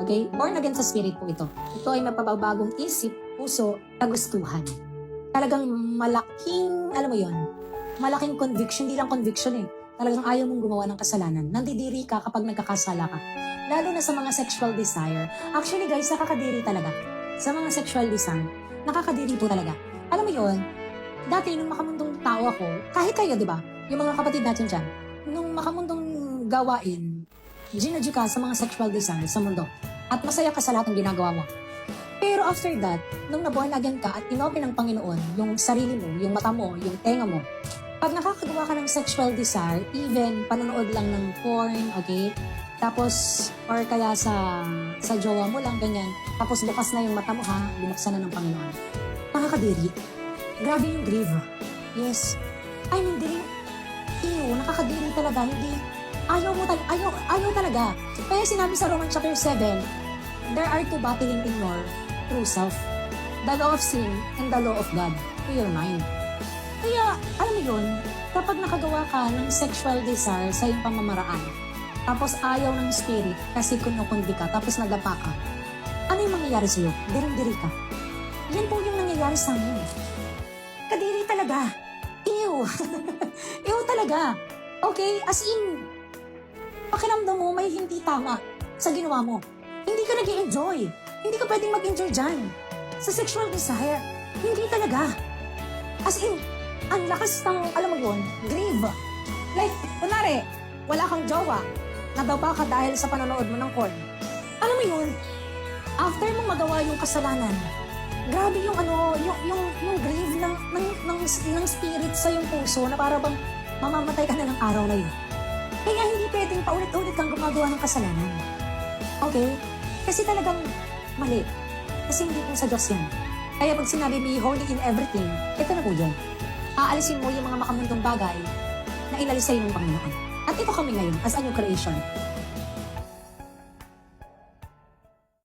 Okay? Born again sa spirit po ito. Ito ay mapabagong isip, puso, kagustuhan. Talagang malaking, alam mo yon, malaking conviction, hindi lang conviction eh. Talagang ayaw mong gumawa ng kasalanan. Nandidiri ka kapag nagkakasala ka. Lalo na sa mga sexual desire. Actually guys, nakakadiri talaga. Sa mga sexual desire, nakakadiri po talaga. Alam mo yon, dati nung makamundong tao ako, kahit kayo, di ba? Yung mga kapatid natin dyan, nung makamundong gawain, ginadyo ka sa mga sexual desire sa mundo. At masaya ka sa lahat ng ginagawa mo. Pero after that, nung naborn again ka at inopen ng Panginoon, yung sarili mo, yung mata mo, yung tenga mo, pag nakakagawa ka ng sexual desire, even panonood lang ng porn, okay? Tapos, or kaya sa jowa mo lang, ganyan. Tapos bukas na yung mata mo ha, binuksan na ng Panginoon. Nakakadiri. Grabe yung grieve. Yes. I mean, diri. Nakakadiri talaga. Hindi. Ayaw talaga. Kaya sinabi sa Romans chapter 7, there are two battling in your true self. The law of sin and the law of God to your mind. Kaya, alam mo yun, kapag nakagawa ka ng sexual desire sa iyong pamamaraan, tapos ayaw ng spirit kasi kunukundi ka, tapos nadapa ka, ano yung mangyayari sa'yo? Diring-diri ka. Yan po yung nangyayari sa amin. Kadiri talaga. Ew. Ew talaga. Okay? As in, pakiramdam mo may hindi tama sa ginawa mo. Hindi ka nag-i-enjoy. Hindi ka pwedeng mag-enjoy dyan. Sa sexual desire, hindi talaga. As in, ang lakas ng, alam mo yun, grieve. Like, kunwari, wala kang jowa, nadaba ka dahil sa panonood mo ng porn. Alam mo yun, after mong magawa yung kasalanan, grabe yung yung grieve ng spirit sa yung puso na para bang mamamatay ka na ng araw na yun. Kaya hindi pwedeng paulit-ulit kang gumagawa ng kasalanan. Okay? Kasi talagang mali. Kasi hindi po sa Diyos yan. Kaya pag sinabi me holy in everything, ito na po yun. Aalisin mo yung mga makamundong bagay na inalis sa'yo ng Panginoon. At ito kami ngayon as a new creation.